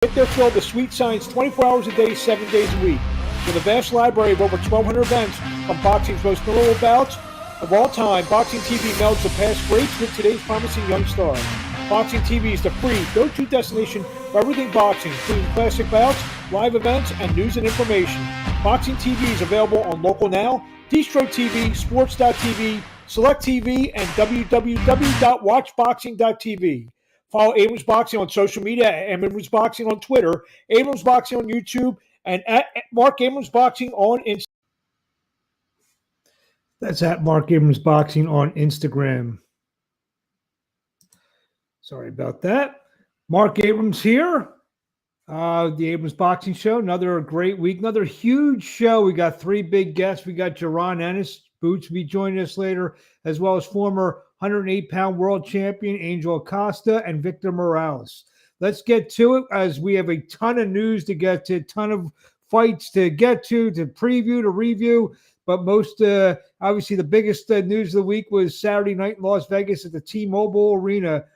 Get their fill of the sweet science 24 hours a day, 7 days a week. With a vast library of over 1,200 events from boxing's most memorable bouts of all time, Boxing TV melds the past greats with today's promising young stars. Boxing TV is the free go-to destination for everything boxing, including classic bouts, live events, and news and information. Boxing TV is available on Local Now, Distro TV, Sports.tv, Select TV, and www.watchboxing.tv. Follow Abrams Boxing on social media at Abrams Boxing on Twitter, Abrams Boxing on YouTube, and at Marc Abrams Boxing on Instagram. That's at Marc Abrams Boxing on Instagram. Sorry about that. Marc Abrams here. The Abrams Boxing Show. Another great week. Another huge show. We got three big guests. We got Jaron Ennis. Boots will be joining us later, as well as former 108-pound world champion Angel Acosta and Victor Morales. Let's get to it, as we have a ton of news to get to, a ton of fights to get to preview, to review. But most, obviously, the biggest news of the week was Saturday night in Las Vegas at the T-Mobile Arena. It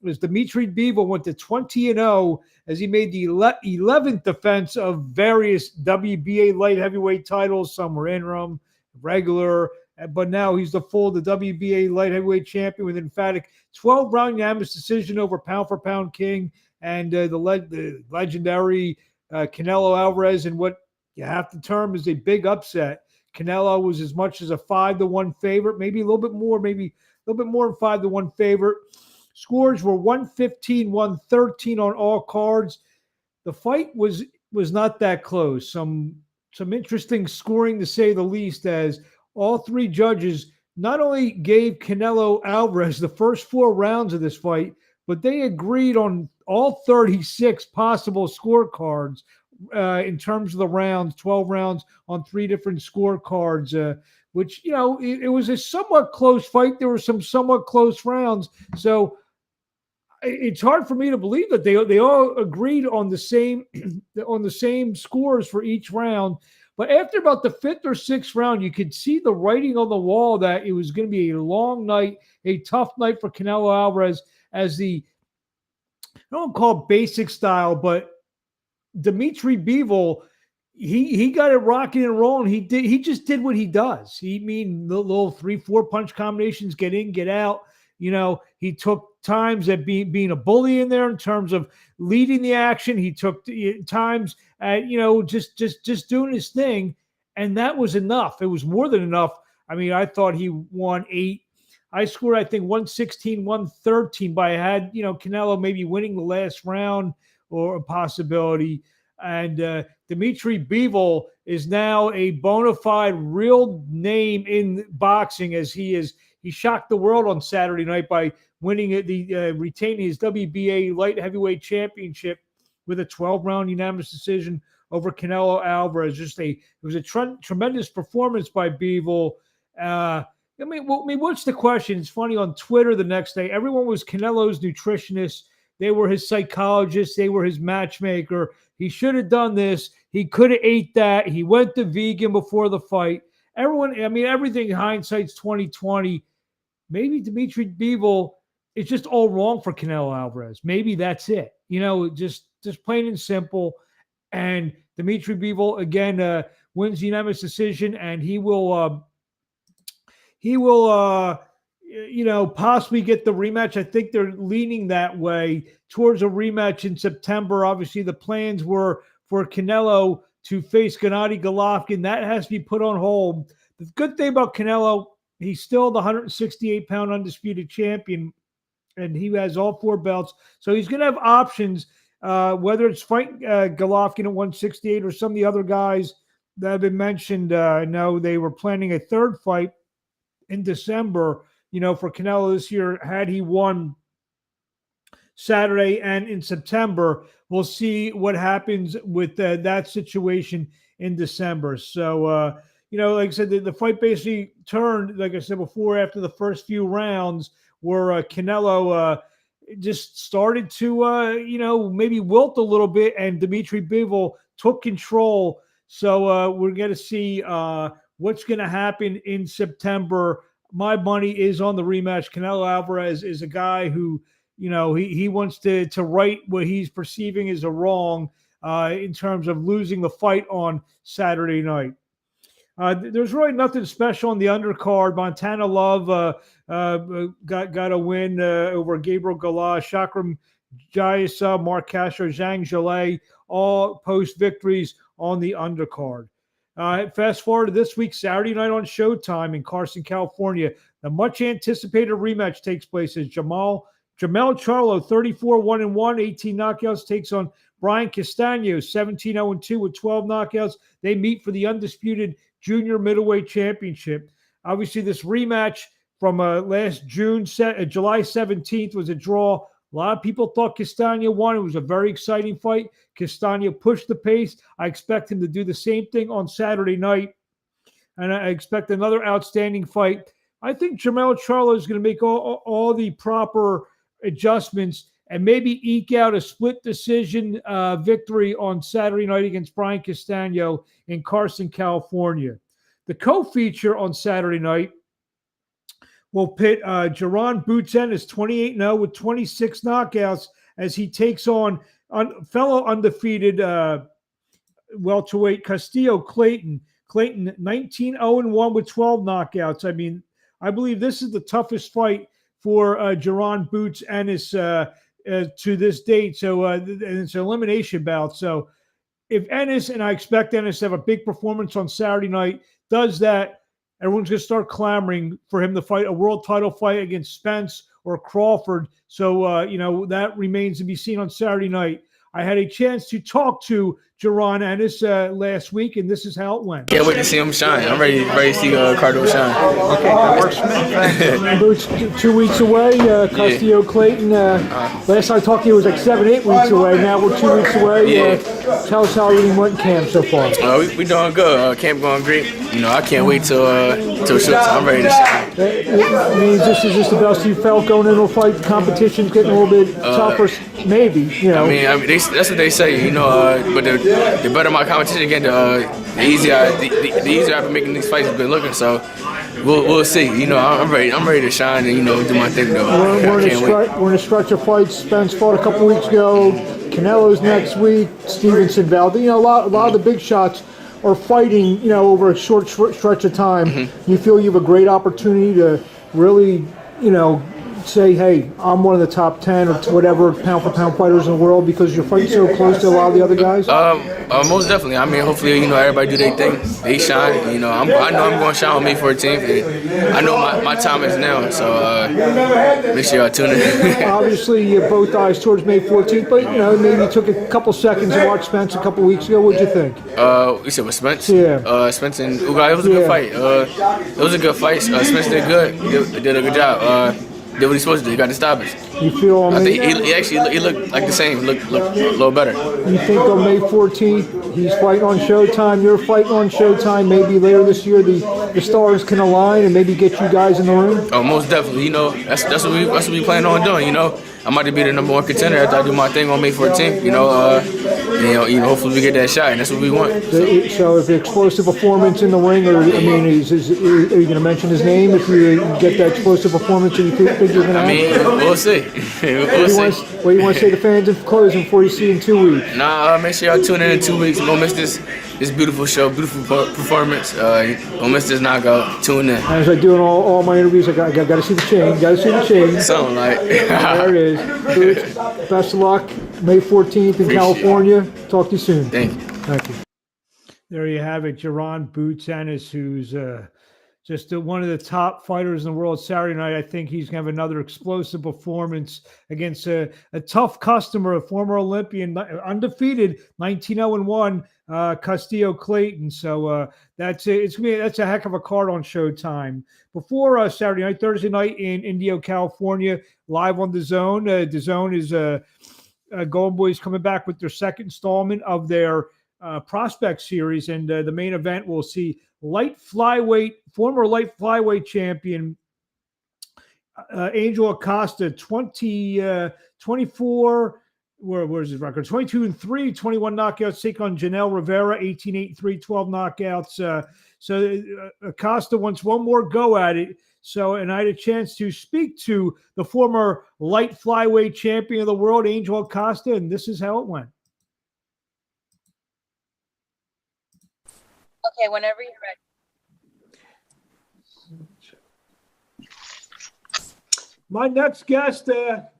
was Dmitry Bivol went to 20-0 as he made the 11th defense of various WBA light heavyweight titles. Some were interim, regular, but now he's the WBA light heavyweight champion with an emphatic 12-round unanimous decision over pound-for-pound king and the legendary Canelo Alvarez, in what you have to term is a big upset. Canelo was as much as a 5-1 favorite, maybe a little bit more, maybe a little bit more than 5-1 favorite. Scores were 115, 113 on all cards. The fight was not that close. Some interesting scoring, to say the least, as all three judges not only gave Canelo Alvarez the first 4 rounds of this fight, but they agreed on all 36 possible scorecards in terms of the rounds, 12 rounds on 3 different scorecards, which, you know, it was a somewhat close fight. There were some somewhat close rounds. So it's hard for me to believe that they all agreed on the same scores for each round. But after about the 5th or 6th round, you could see the writing on the wall that it was going to be a long night, a tough night for Canelo Alvarez, as I don't call it basic style, but Dmitry Bivol, he got it rocking and rolling. He just did what he does. The little 3-4 punch combinations, get in, get out. You know, he took times at being a bully in there in terms of leading the action. He took times at, you know, just doing his thing, and that was enough. It was more than enough. I mean, I thought he won 8. I scored, I think, 116, 113, but I had, you know, Canelo maybe winning the last round or a possibility. And Dmitry Bivol is now a bona fide real name in boxing, as he shocked the world on Saturday night by winning retaining his WBA light heavyweight championship with a 12-round unanimous decision over Canelo Alvarez. It was a tremendous performance by Bivol. I mean, what's the question? It's funny, on Twitter the next day, everyone was Canelo's nutritionist. They were his psychologist. They were his matchmaker. He should have done this. He could have ate that. He went to vegan before the fight. Everyone, I mean, everything, hindsight's 2020. Maybe Dmitry Bivol is just all wrong for Canelo Alvarez. Maybe that's it. You know, just plain and simple. And Dmitry Bivol, again, wins the unanimous decision, and he will you know, possibly get the rematch. I think they're leaning that way towards a rematch in September. Obviously, the plans were for Canelo to face Gennady Golovkin. That has to be put on hold. The good thing about Canelo, he's still the 168-pound undisputed champion, and he has all 4 belts. So he's going to have options, whether it's fighting Golovkin at 168 or some of the other guys that have been mentioned. I know they were planning a 3rd fight in December, you know, for Canelo this year, had he won Saturday and in September. We'll see what happens with that situation in December. So, you know, like I said, the fight basically turned, like I said before, after the first few rounds, where Canelo just started to, you know, maybe wilt a little bit, and Dmitry Bivol took control. So we're going to see what's going to happen in September. My money is on the rematch. Canelo Alvarez is a guy who he wants to right what he's perceiving as a wrong in terms of losing the fight on Saturday night. There's really nothing special on the undercard. Montana Love got a win over Gabriel Gala, Shakram Jayasa, Marc Castro, Zhang Zhilei, all post victories on the undercard. Fast forward to this week, Saturday night on Showtime in Carson, California. The much anticipated rematch takes place as Janel Charlo, 34-1-1, 18 knockouts, takes on Bryan Castano, 17-0-2 with 12 knockouts. They meet for the undisputed junior middleweight championship. Obviously, this rematch from last July 17th was a draw. A lot of people thought Castano won. It was a very exciting fight. Castano pushed the pace. I expect him to do the same thing on Saturday night. And I expect another outstanding fight. I think Janel Charlo is going to make all the proper adjustments and maybe eke out a split decision victory on Saturday night against Bryan Castano in Carson, California. The co-feature on Saturday night will pit Jaron Ennis, 28-0 with 26 knockouts, as he takes on fellow undefeated welterweight Custio Clayton. Clayton, 19-0-1 with 12 knockouts. I mean, I believe this is the toughest fight for Jaron Ennis to this date. So and it's an elimination bout. So if Ennis, and I expect Ennis to have a big performance on Saturday night, does that, everyone's going to start clamoring for him to fight a world title fight against Spence or Crawford. So, that remains to be seen on Saturday night. I had a chance to talk to Jaron Ennis last week, and this is how it went. Can't wait to see him shine. I'm ready to see Cardo shine. Okay, that works for me. 2 weeks away, Custio Clayton. Last I talked to you, it was like 7-8 weeks away. Now we're 2 weeks away. Yeah. Tell us how everything went in camp so far. We doing good. Camp going great. I can't wait till showtime. I'm ready to shine. It means this is just the best you felt going into a fight. Competition's getting a little bit tougher, maybe. I mean, that's what they say. But the better my competition get, the easier I've been making these fights been looking. So we'll see. I'm ready. I'm ready to shine and do my thing though. We're in a stretch of fights. Spence fought a couple weeks ago. Canelo's next week. Stevenson, Valdez. A lot of the big shots are fighting. Over a short stretch of time. Mm-hmm. You feel you have a great opportunity to really, say, hey, I'm one of the top 10 or whatever pound-for-pound fighters in the world because you're fighting so close to a lot of the other guys? Most definitely. I mean, hopefully, everybody do their thing. They shine. I know I'm going to shine on May 14th. And I know my time is now, so make sure y'all tune in. Obviously, you have both eyes towards May 14th, but, maybe you took a couple seconds to watch Spence a couple weeks ago. What'd you think? You said with Spence? Yeah. Spence and Ugai, it was a good fight. It was a good fight. Spence did good. He did a good job. Did what he's supposed to do. He got the stoppage. You feel I think he looked like the same. Looked a little better. You think on May 14th he's fighting on Showtime, you're fighting on Showtime, maybe later this year the stars can align and maybe get you guys in the ring? Oh, most definitely. That's what we plan on doing. I'm about to be the number one contender after I do my thing on May 14th. Hopefully we get that shot, and that's what we want. So if the explosive performance in the ring, are you going to mention his name if you get that explosive performance and you think you're going to have? We'll see. What do you want to say to fans in closing before you see in 2 weeks? Make sure y'all tune in 2 weeks. Don't miss this beautiful show, beautiful performance. Don't miss this knockout. Tune in. As I do in all my interviews, I got to see the chain. Got to see the chain. Something like. There it is. Best of luck. May 14th in California. Talk to you soon. Thank you. Thank you. There you have it, Jaron Ennis, who's just one of the top fighters in the world Saturday night. I think he's going to have another explosive performance against a tough customer, a former Olympian, undefeated, 19-0-1, Custio Clayton. So that's a heck of a card on Showtime. Before Saturday night, Thursday night in Indio, California, live on DAZN. DAZN is Golden Boys coming back with their second installment of their prospect series, and the main event will see former light flyweight champion Angel Acosta, 24. Where's his record? 22-3, 21 knockouts. Take on Janel Rivera, 18-8-3, 12 knockouts. So Acosta wants one more go at it. And I had a chance to speak to the former light flyweight champion of the world, Angel Acosta, and this is how it went. Okay, whenever you're ready. My next guest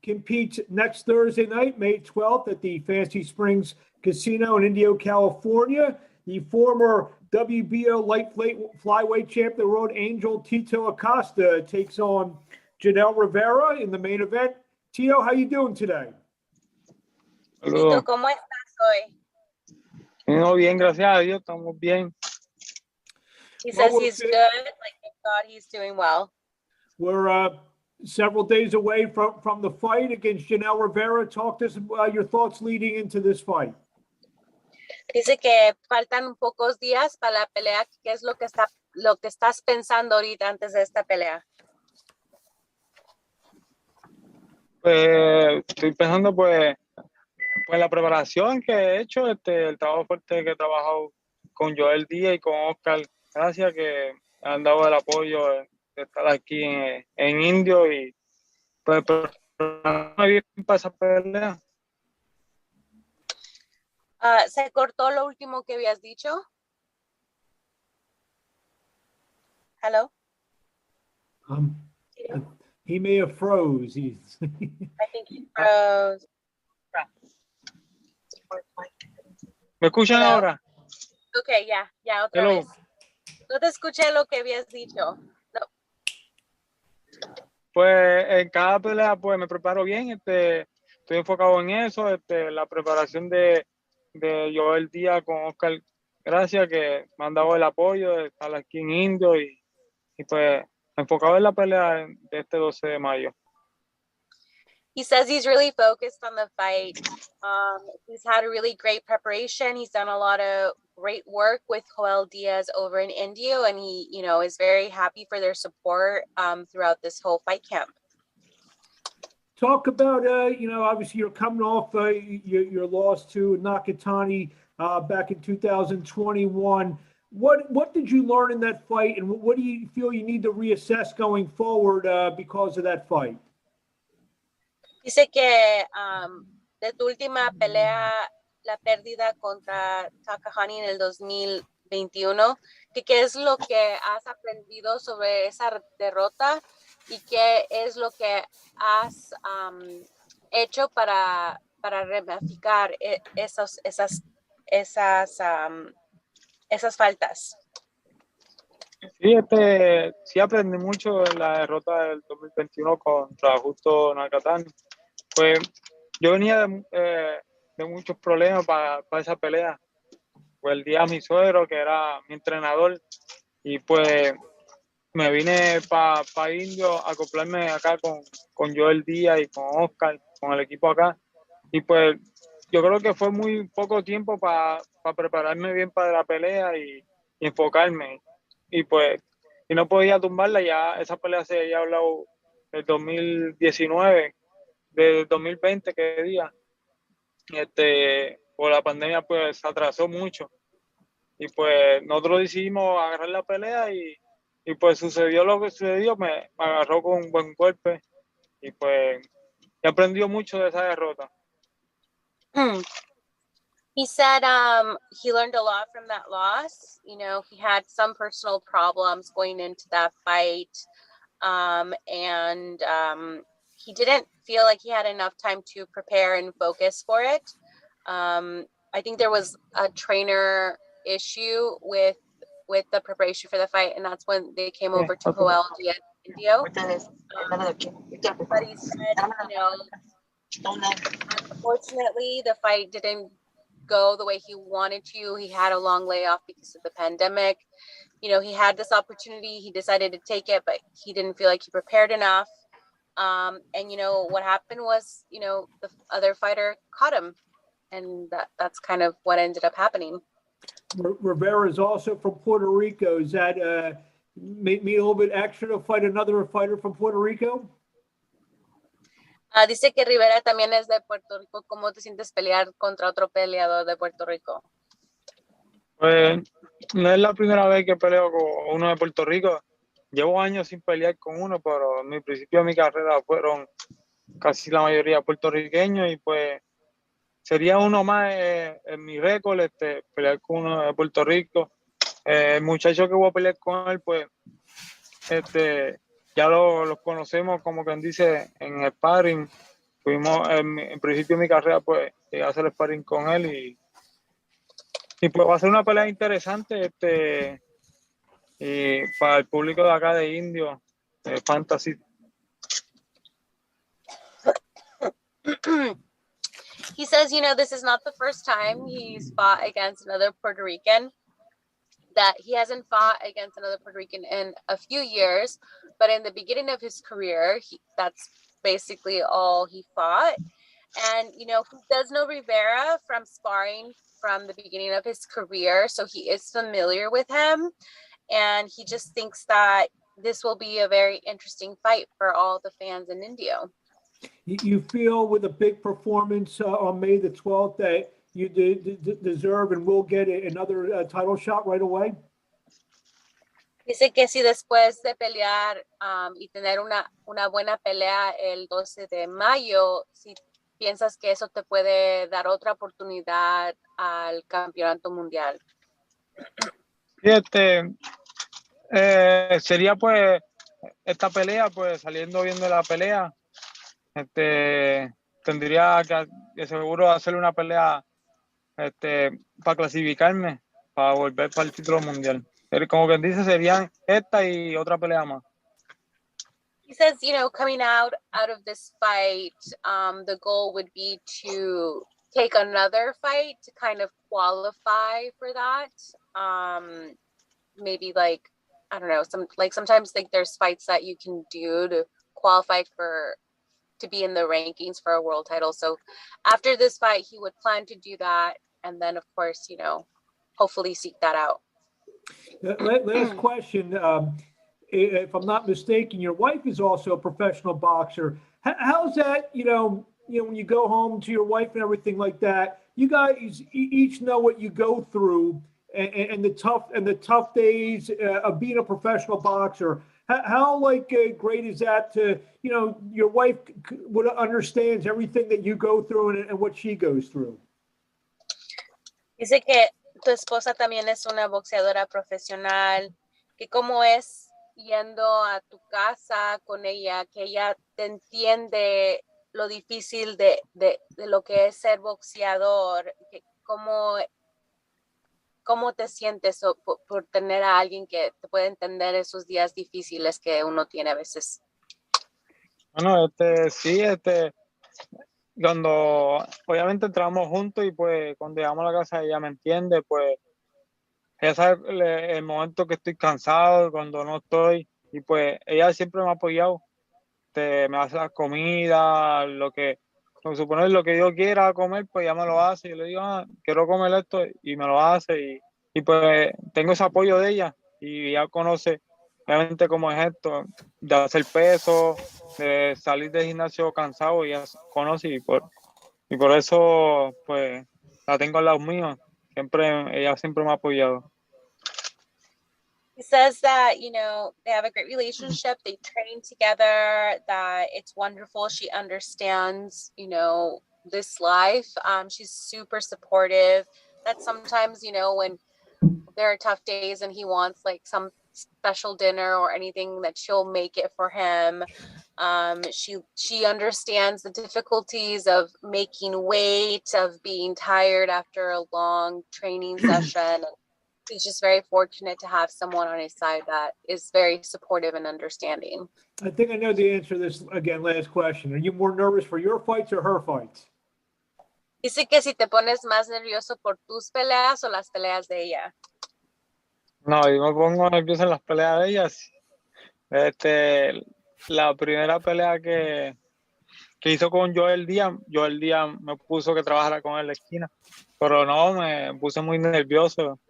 competes next Thursday night, May 12th, at the Fancy Springs Casino in Indio, California. The former WBO Light Flyweight champion of the world, Angel Tito Acosta, takes on Janel Rivera in the main event. Tito, how you doing today? Tito, ¿cómo estás hoy? No, bien, gracias a Dios, estamos bien. He says he's good, like thank God he's doing well. We're several days away from the fight against Janel Rivera. Talk to us about your thoughts leading into this fight. Dice que faltan pocos días para la pelea. ¿Qué es lo que estás pensando ahorita antes de esta pelea? Pues estoy pensando pues la preparación que he hecho, el trabajo fuerte que he trabajado con Joel Díaz y con Oscar. Gracias que me han dado el apoyo de estar aquí en Indio y pues prepararme bien para esa pelea. ¿Se cortó lo último que habías dicho? Hello? He may have froze. I think he froze. ¿Me escuchan Hello? ahora? Okay, ya otra Hello. vez. No te escuché lo que habías dicho. No. Pues en cada pelea pues me preparo bien, estoy enfocado en eso, la preparación de Joel Díaz con Oscar, gracias que me han dado el apoyo de estar aquí en Indio y pues enfocado en la pelea de este 12 de mayo. He says he's really focused on the fight. He's had a really great preparation. He's done a lot of great work with Joel Diaz over in India, and he, is very happy for their support throughout this whole fight camp. Talk about, obviously you're coming off your loss to Nakatani back in 2021. What did you learn in that fight, and what do you feel you need to reassess going forward because of that fight? Dice que de tu última pelea, la pérdida contra Takahani en el 2021, ¿qué es lo que has aprendido sobre esa derrota y qué es lo que has hecho para ramificar esas faltas? Sí aprendí mucho en la derrota del 2021 contra Justo Nakatani. Pues yo venía de muchos problemas para esa pelea. Pues el día mi suegro, que era mi entrenador, y pues me vine para Indio a acoplarme acá con Joel Díaz y con Oscar, con el equipo acá. Y pues yo creo que fue muy poco tiempo para prepararme bien para la pelea y enfocarme. Y pues y no podía tumbarla, ya esa pelea se había hablado del 2019, del 2020 que día. Por la pandemia pues se atrasó mucho. Y pues nosotros decidimos agarrar la pelea y pues sucedió lo que sucedió, me agarró con un buen golpe y pues he aprendido mucho de esa derrota. He said he learned a lot from that loss. He had some personal problems going into that fight. He didn't feel like he had enough time to prepare and focus for it. I think there was a trainer issue with the preparation for the fight, and that's when they came over to Joel Diaz Indio. But he said, unfortunately, the fight didn't go the way he wanted to. He had a long layoff because of the pandemic. He had this opportunity. He decided to take it, but he didn't feel like he prepared enough. And what happened was, the other fighter caught him, and that's kind of what ended up happening. Rivera is also from Puerto Rico. Does that make me a little bit extra to fight another fighter from Puerto Rico? Dice que Rivera también es de Puerto Rico. ¿Cómo te sientes pelear contra otro peleador de Puerto Rico? Pues no es la primera vez que peleo con uno de Puerto Rico. llevo años sin pelear con uno, pero en mi principio de mi carrera fueron casi la mayoría puertorriqueños y pues sería uno más en mi récord, pelear con uno de Puerto Rico. El muchacho que voy a pelear con él, pues ya los conocemos, como quien dice, en el sparring. Fuimos en principio de mi carrera, pues llegué a hacer sparring con él y pues va a ser una pelea interesante y para el público de acá de Indio, Fantasy. He says, this is not the first time he's fought against another Puerto Rican, that he hasn't fought against another Puerto Rican in a few years, but in the beginning of his career, that's basically all he fought. And, he does know Rivera from sparring from the beginning of his career, so he is familiar with him. And he just thinks that this will be a very interesting fight for all the fans in India. You feel with a big performance on May the 12th that you deserve and will get another title shot right away? Dice que si después de pelear y tener una buena pelea el 12 de mayo, si piensas que eso te puede dar otra oportunidad al campeonato mundial. Sí, sería pues esta pelea, pues saliendo bien de la pelea, tendría que seguro hacer una pelea para clasificarme, para volver para el título mundial. Pero como quien dice, serían esta y otra pelea más. He says, coming out of this fight, the goal would be to take another fight to kind of qualify for that. Maybe like, I don't know, sometimes there's fights that you can do to qualify to be in the rankings for a world title. So after this fight, he would plan to do that. And then, of course, hopefully seek that out. Last question. If I'm not mistaken, your wife is also a professional boxer. How's that, when you go home to your wife and everything like that, you guys each know what you go through and the tough days of being a professional boxer. How great is that to, your wife understands everything that you go through and what she goes through? Dice que tu esposa también es una boxeadora profesional, que cómo es yendo a tu casa con ella, que ella te entiende lo difícil de lo que es ser boxeador, que cómo te sientes por tener a alguien que te puede entender esos días difíciles que uno tiene a veces. Bueno, sí, cuando obviamente entramos juntos y pues cuando llegamos a la casa ella me entiende, pues ella sabe el momento que estoy cansado, cuando no estoy, y pues ella siempre me ha apoyado, me hace la comida, lo que suponer lo que yo quiera comer, pues ella me lo hace, yo le digo, quiero comer esto, y me lo hace, y pues tengo ese apoyo de ella, y ella conoce obviamente cómo es esto, de hacer peso, de salir del gimnasio cansado, ella conoce, y por eso pues la tengo al lado mío. Ella siempre me ha apoyado. He says that, they have a great relationship. They train together, that it's wonderful. She understands, this life. She's super supportive. That sometimes, when there are tough days and he wants some special dinner or anything, that she'll make it for him. She understands the difficulties of making weight, of being tired after a long training session. He's just very fortunate to have someone on his side that is very supportive and understanding. I think I know the answer to this, again, last question. Are you more nervous for your fights or her fights? Dice que si te pones más nervioso por tus peleas o las peleas de ella. No, yo me pongo nervioso en las peleas de ellas. La primera pelea que hizo con Joel Díaz me puso que trabajara con él en la esquina, pero no, me puse muy nervioso.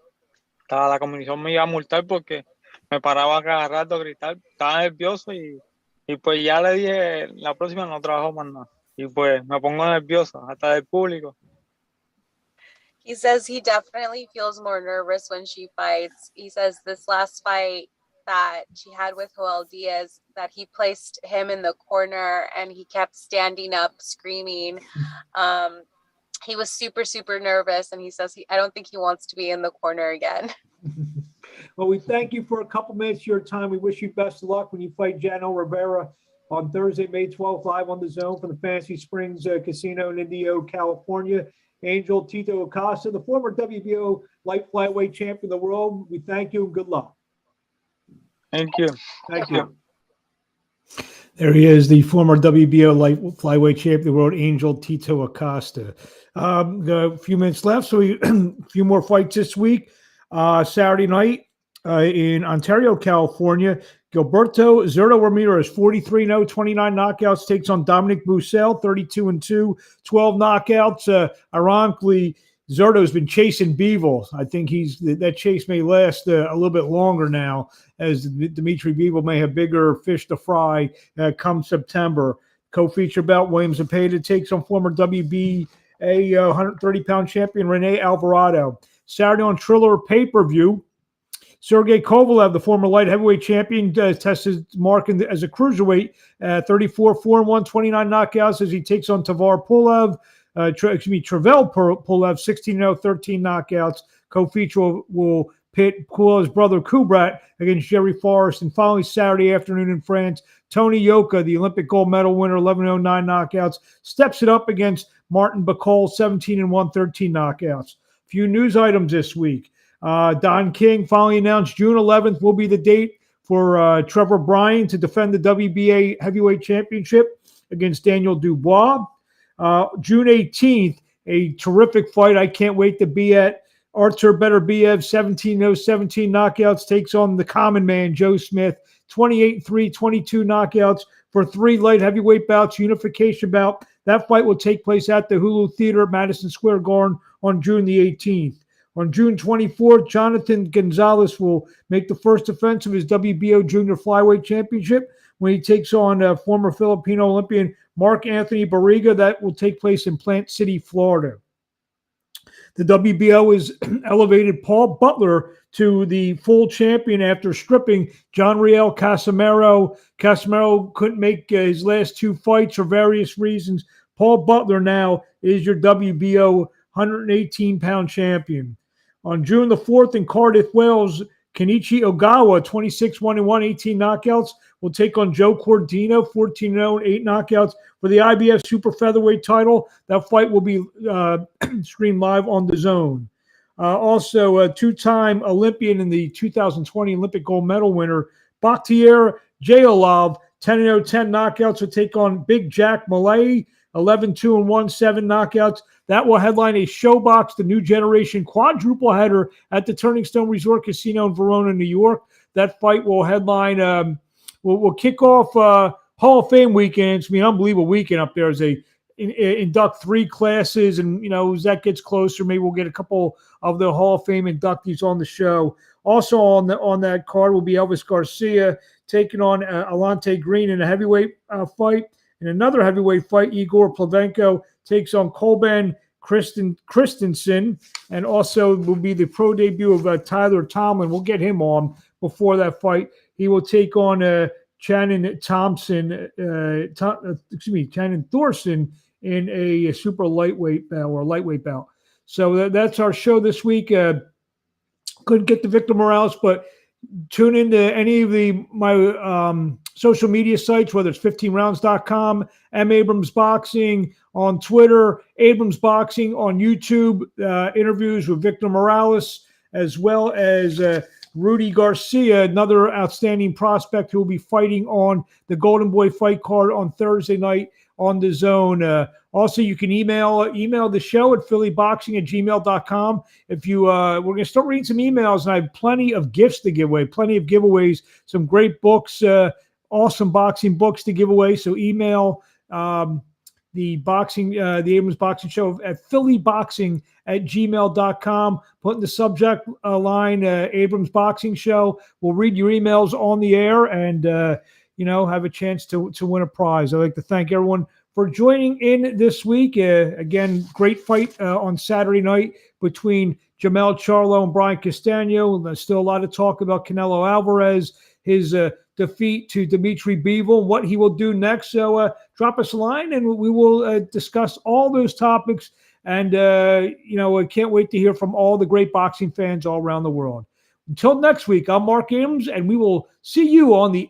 La comisión me iba a multar porque me paraba cada rato a gritar, estaba nervioso y pues ya le dije, la próxima no trabajo más nada. Y pues me pongo nervioso, hasta del público. He says he definitely feels more nervous when she fights. He says this last fight, that she had with Joel Diaz, that he placed him in the corner and he kept standing up screaming. He was super, super nervous, and he says I don't think he wants to be in the corner again. Well, we thank you for a couple minutes of your time. We wish you best of luck when you fight Janel Rivera on Thursday, May 12th, live on the Zone from the Fantasy Springs Casino in Indio, California. Angel Tito Acosta, the former WBO Light Flyweight Champion of the world. We thank you and good luck. Thank you. Thank you. There he is, the former WBO Light Flyweight Champion of the world, Angel Tito Acosta. A few minutes left, so a few more fights this week. Saturday night in Ontario, California, Gilberto Zurdo Ramirez, 43-0, 29 knockouts, takes on Dominic Bussell, 32-2, 12 knockouts. Ironically, Zurdo's been chasing Bivol. I think that chase may last a little bit longer now, as Dmitry Bivol may have bigger fish to fry come September. Co-feature bout, Williams Zepeda takes on former WBA 130-pound champion Rene Alvarado. Saturday on Triller pay-per-view, Sergey Kovalev, the former light heavyweight champion, tested Marc as a cruiserweight, 34-4-1, 29 knockouts as he takes on Tavar Pulev. Trevor Pulev, 16-0, 13 knockouts. Co-feature will pit Pulev's brother Kubrat against Jerry Forrest. And finally, Saturday afternoon in France, Tony Yoka, the Olympic gold medal winner, 11-0, 9 knockouts, steps it up against Martin Bacol, 17-1, 13 knockouts. Few news items this week. Don King finally announced June 11th will be the date for Trevor Bryan to defend the WBA heavyweight championship against Daniel Dubois. June 18th, a terrific fight I can't wait to be at. Artur Beterbiev, 17-0, 17 knockouts, takes on the common man, Joe Smith, 28-3, 22 knockouts for 3 light heavyweight bouts, unification bout. That fight will take place at the Hulu Theater at Madison Square Garden on June the 18th. On June 24th, Jonathan Gonzalez will make the first defense of his WBO Junior Flyweight Championship when he takes on former Filipino Olympian Marc Anthony Barriga. That will take place in Plant City, Florida. The WBO has elevated Paul Butler to the full champion after stripping John Riel Casimero. Casimero couldn't make his last 2 fights for various reasons. Paul Butler now is your WBO 118-pound champion. On June the 4th in Cardiff, Wales, Kenichi Ogawa, 26-1-1, 18 knockouts, will take on Joe Cordino, 14-0, 8 knockouts for the IBF Super Featherweight title. That fight will be streamed live on the Zone. Also, a 2-time Olympian and the 2020 Olympic gold medal winner, Bakhtiar Jayalov, 10-0, 10 knockouts, will take on Big Jack Malay, 11-2-1, 7 knockouts. That will headline a Showbox, the new generation quadruple header at the Turning Stone Resort Casino in Verona, New York. That fight will headline, will kick off Hall of Fame weekend. It's an unbelievable weekend up there as they induct 3 classes. And, as that gets closer, maybe we'll get a couple of the Hall of Fame inductees on the show. Also on that card will be Elvis Garcia taking on Alante Green in a heavyweight fight. In another heavyweight fight, Igor Plavenko takes on Kolben Christensen, and also will be the pro debut of Tyler Tomlin. We'll get him on before that fight. He will take on Channing Thorson in a super lightweight bout or lightweight bout. So that's our show this week. Couldn't get to Victor Morales, but tune into any of my social media sites, whether it's 15rounds.com, Abrams Boxing on Twitter, Abrams Boxing on YouTube, interviews with Victor Morales, as well as Rudy Garcia, another outstanding prospect who will be fighting on the Golden Boy fight card on Thursday night on the Zone. Also, you can email the show at phillyboxing@gmail.com. If you, we're going to start reading some emails, and I have plenty of gifts to give away, plenty of giveaways, some great books, awesome boxing books to give away. So email the Abrams Boxing Show at phillyboxing@gmail.com. Put in the subject line Abrams Boxing Show. We'll read your emails on the air and have a chance to win a prize. I'd like to thank everyone for joining in this week. Again, great fight on Saturday night between Jermell Charlo and Bryan Castano. There's still a lot of talk about Canelo Alvarez, his defeat to Dmitry Bivol, what he will do next. So drop us a line, and we will discuss all those topics. And, I can't wait to hear from all the great boxing fans all around the world. Until next week, I'm Marc Abrams, and we will see you on the